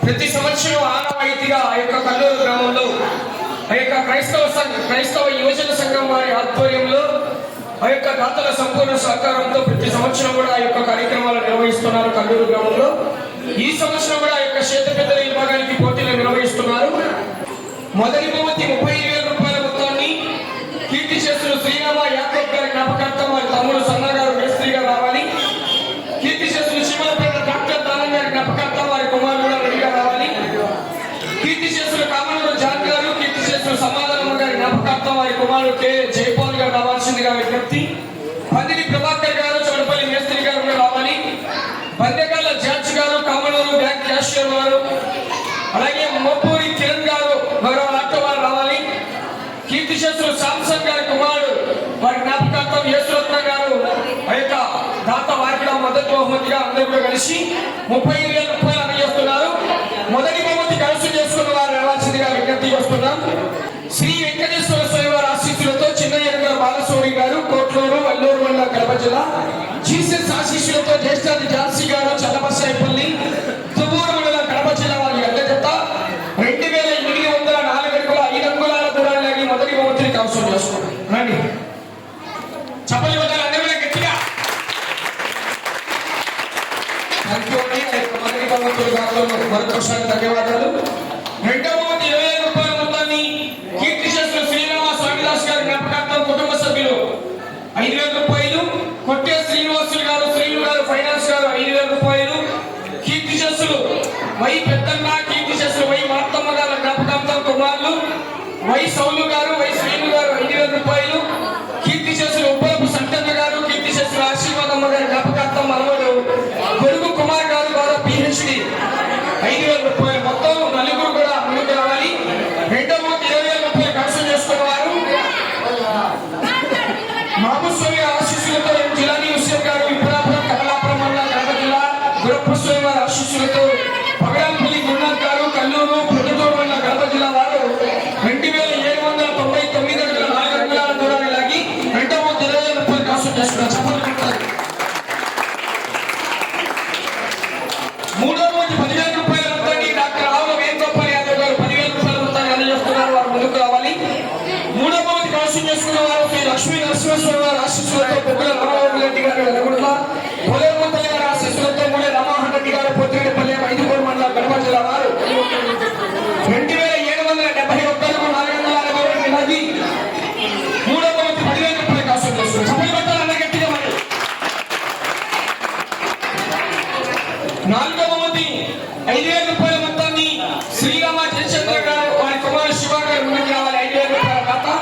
ప్రతి సంవత్సరం ఆనవాయితీగా ఆ యొక్క కల్లూరు గ్రామంలో ఆ యొక్క క్రైస్తవ యువజన సంఘం వారి ఆధ్వర్యంలో ఆ యొక్క దాతల సంపూర్ణ సహకారంతో ప్రతి సంవత్సరం కూడా ఆ యొక్క కార్యక్రమాలు నిర్వహిస్తున్నారు కల్లూరు గ్రామంలో. ఈ సంవత్సరం కూడా ఆ యొక్క చేతపెద్దల విభాగానికి పోటీలు నిర్వహిస్తున్నారు. మొదటి బహుమతి 35,000 రూపాయల మొత్తాన్ని కీర్తి చేస్తున్న శ్రీరామ యాకోబ్ గారి జ్ఞాపకార్థం వారి తమ్ముడు సన్నగారు మేస్త్రిగా రావాలి. కీర్తి చేస్తున్న శివలపేట డాక్టర్ దానం గారి జ్ఞాపకార్థం వారి కుమారుడు రెడ్డిగా రావాలి. కీర్తి చేస్తున్న కామనూరు జాన్ గారు, కీర్తి చేస్తున్న సమాధానం గారి జ్ఞాపకార్థం వారి కుమారుడు కె జైపాల్ గారు రావాల్సిందిగా విజ్ఞప్తి. పందిరి ప్రభాకర్ గారు, చోడపల్లి మేస్త్రి గారు కూడా రావాలి. బందెగాల జార్జ్ గారు, కామనూరు బ్యాంక్ క్యాషియర్ వారు, అలాగే మోపూరి కిరణ్ గారు గౌరవ ఆటో వారు రావాలి. కీర్తి చేస్తున్న సాంసంగ్ గారి కుమారుడు వారి జ్ఞాపకార్థం యేసురత్న గారు ఆ యొక్క దాత వారికి మొదటి బహుమతిగా అందరూ కూడా కలిసి 35,000 రూపాయలు అందజేస్తున్నారు. మొదటి బహుమతి కలుసు చేసుకున్న వారు రావాల్సిందిగా విజ్ఞప్తి చేస్తున్నాం. శ్రీ వెంకటేశ్వర స్వామి వారి ఆశీస్సులతో చిన్నయ్య బాలసోరి గారు, కోట్లూరు వల్లూరు మండల కడప జిల్లా. జీసస్ ఆశీస్సులతో జ్యేష్ఠాది ఝాన్సీ గారు, చల్లబసాయిపల్లి తువ్వూరు మండల కడప జిల్లా వారి అడ్డజత 2,804 అడుగుల 5 అంగుళాల దూరాన్ని లాగి మొదటి బహుమతిని కవసం చేసుకున్నాం. రండి చప్పలి వదలు అందరూ గట్టిగా. మొదటి బహుమతులు మరొకసారి ధన్యవాదాలు. రెండవ బహుమతి 20,000 రూపాయల మొత్తాన్ని కీర్తి చేస్తున్న శ్రీరామ స్వామిదాస్ గారి జ్ఞాపకార్థం కుటుంబ సభ్యులు 5,000 రూపాయలు. కొట్టే శ్రీనివాసులు గారు, శ్రీను గారు, ఫైనాన్స్ గారు 5,000 రూపాయలు. కీర్తి చేస్తులు why Peddanna, Keerthi చేస్తులు why Marthamma గారి జ్ఞాపకార్థం కుమారులు వై సౌలు గారు, వై శ్రీను గారు 5,000 రూపాయలు. కీర్తి చేస్తులు ఉప్పలపు సంతన్న గారు, కీర్తి చేస్తులు ఆశీర్వాదమ్మ గారి జ్ఞాపకార్థం మనవడు గొడుగు కుమార్ గారు ద్వారా పిహెచ్డి 5,000 రూపాయలు. మొత్తం నలుగురు కూడా ముందుకు రావాలి. రెండవ 20,000 రూపాయలు కన్సల్ చేసుకున్నవారు మామూస్వామి ఆశీస్సులతో జిల్లాని హుస్సేన్ గారు, ఇప్పుడాపురం కమలాపురం మండల కడప జిల్లా. గురప్పస్వామి వారి ఆశీస్సులతో పగడాంపల్లి గురునాథ్ గారు, కల్లూరు ప్రొద్దుటూరు మండల కడప జిల్లా వారు 2,799 అడుగుల 4 అంగుళాల దూరాన్ని లాగి రెండవ 20,000 రూపాయలు కన్సల్ చేసుకున్నారు. మూడవ 10,000 రూపాయల మొత్తాన్ని డాక్టర్ ఆవుల వేణుగోపాల్ యాదవ్ గారు 10,000 రూపాయల మొత్తాన్ని అందజేస్తున్నారు. వారు ముందుకు రావాలి. మూడవ బహుమతి కన్సల్ చేసుకున్న వారు శ్రీ లక్ష్మీ నరసింహస్వామి వారి ఆశీస్సులతో పొగ్గుల రామబాబు రెడ్డి గారు వెలగొండ, పొలేమతల్లి గారి ఆశీస్సులతో మూడే రామోహన్ రెడ్డి గారు పొత్తిరెడ్డిపల్లి 5 మండల కడప జిల్లా వారు 2,771 4 అంగుళాల లాగి మూడవ బహుమతి 10,000 రూపాయలు కన్సల్ చేస్తున్నారు. సభలు పెట్టాలన్న గట్టిగా మరి. నాలుగవ బహుమతి 5,000 రూపాయల మొత్తాన్ని శ్రీరామ జయచంద్ర గారు వారి కుమారు శివ గారు ముందుకు రావాలి. 5,000 రూపాయల ఖాతా.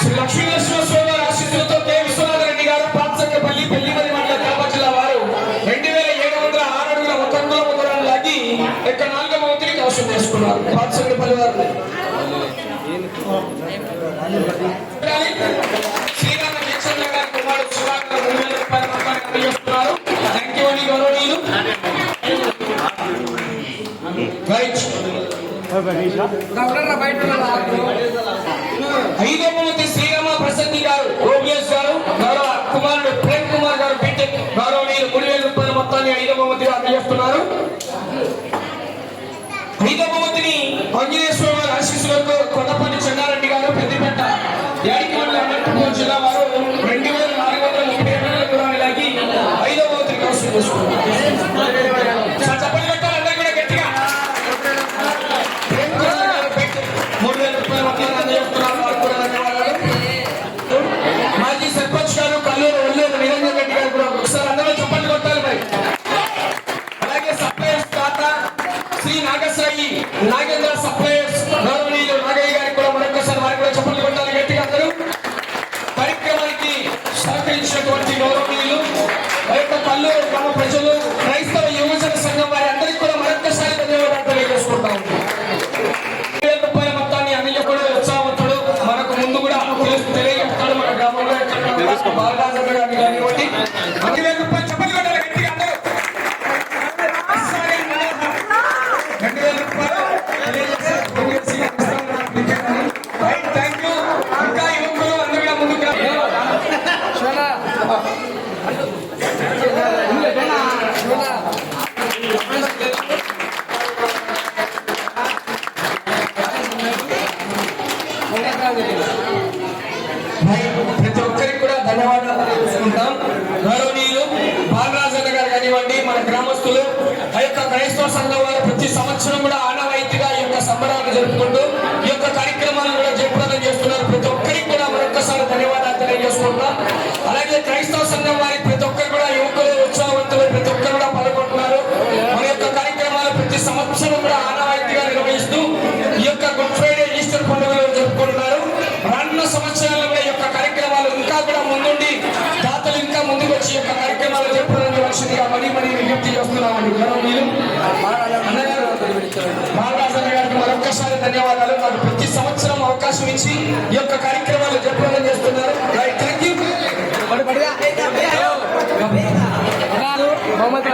శ్రీ లక్ష్మీ నరసింహస్వామి వారి ఆశీస్సులతో కె విశ్వనాథ రెడ్డి గారు, పాత్సంగపల్లి పెళ్లిమరి మండల కడప జిల్లా వారు 2,706 అడుగుల 1 అంగుళం దూరాన్ని లాగి యొక్క 4వ బహుమతిని కవసం చేసుకున్నారు. పాత్సంగపల్లి వారు శ్రీరామ జయచంద్ర గారి కుమారుడు శివ గారు 3,000 రూపాయల మొత్తాన్ని అందజేస్తున్నారు. థ్యాంక్ యూ అండి గౌరవనీయులు. ఐదవ బహుమతి శ్రీరామ ప్రసంగి గారు, ఓబిఎస్ గారు, గౌరవ కుమారుడు ప్రేమ్ కుమార్ గారు బీటెక్ గౌరవనీయులు 3,000 రూపాయల మొత్తాన్ని ఐదవ బహుమతిగా అందజేస్తున్నారు. ఐదవ బహుమతిని ఆంజనేయస్వామి వారి ఆశీస్సులతో కొండపల్లి చెన్నారెడ్డి గారు, పెద్దపేట యాడికల్ అనంతపురం జిల్లా వారు 2,437 అడుగుల దూరాన్ని లాగి ఐదవ బహుమతిని కవసం చేసుకున్నారు. మాజీ సర్పంచ్ గారు కల్లూరు వల్లూరు నిరంజన్ రెడ్డి గారు కూడా ఒకసారి అందరూ చప్పట్లు కొట్టాలి మరి. అలాగే సప్లయర్స్ తాత శ్రీ నాగశ్రాయి నాగేంద్ర సప్లయర్స్ గౌరవనీయులు నాగయ్య గారికి కూడా మరొకసారి వారికి కూడా చప్పట్లు కొట్టాలి గట్టిగా అందరూ. కార్యక్రమానికి సహకరించినటువంటి గౌరవనీయులు కల్లూరు గ్రామ ప్రజలు కానివ్వండి, మన గ్రామస్తులు, ఆ యొక్క క్రైస్తవ సంఘం వారు ప్రతి సంవత్సరం కూడా ఆనవాయితీగా ఈ యొక్క సంబరాలు జరుపుకుంటూ ఈ యొక్క కార్యక్రమాలను కూడా జయప్రదం చేస్తున్నారు. ప్రతి ఒక్కరికి కూడా మరొకసారి ధన్యవాదాలు తెలియజేసుకుంటున్నాం. అలాగే క్రైస్తవ సంఘం వారి ప్రతి ఒక్కరు కూడా యువకులు, ఉత్సాహవంతులు ప్రతి ఒక్కరు కూడా పాల్గొంటున్నారు. మన యొక్క కార్యక్రమాలు ప్రతి సంవత్సరం కూడా ఆనవాయితీగా నిర్వహిస్తూ ఈ యొక్క గుడ్ ఫ్రైడే, ఈస్టర్ పండుగలు జరుపుకుంటున్నారు. రానున్న సంవత్సరాల్లో కూడా ఈ యొక్క కార్యక్రమాలు ఇంకా కూడా ముందుండి దాతలు ఇంకా ముందుకు వచ్చి ఈ యొక్క కార్యక్రమాలు జరుపుకోవడం వలసిందిగా మరీ విజ్ఞప్తి చేస్తున్నామండి. మీరు బాలరాజన్న గారికి మరొక్కసారి ధన్యవాదాలు. నాకు ప్రతి సంవత్సరం అవకాశం ఇచ్చి ఈ యొక్క కార్యక్రమాలు జరుపుకోవడం చేస్తున్నారు. Thank you. మొహమ్మద్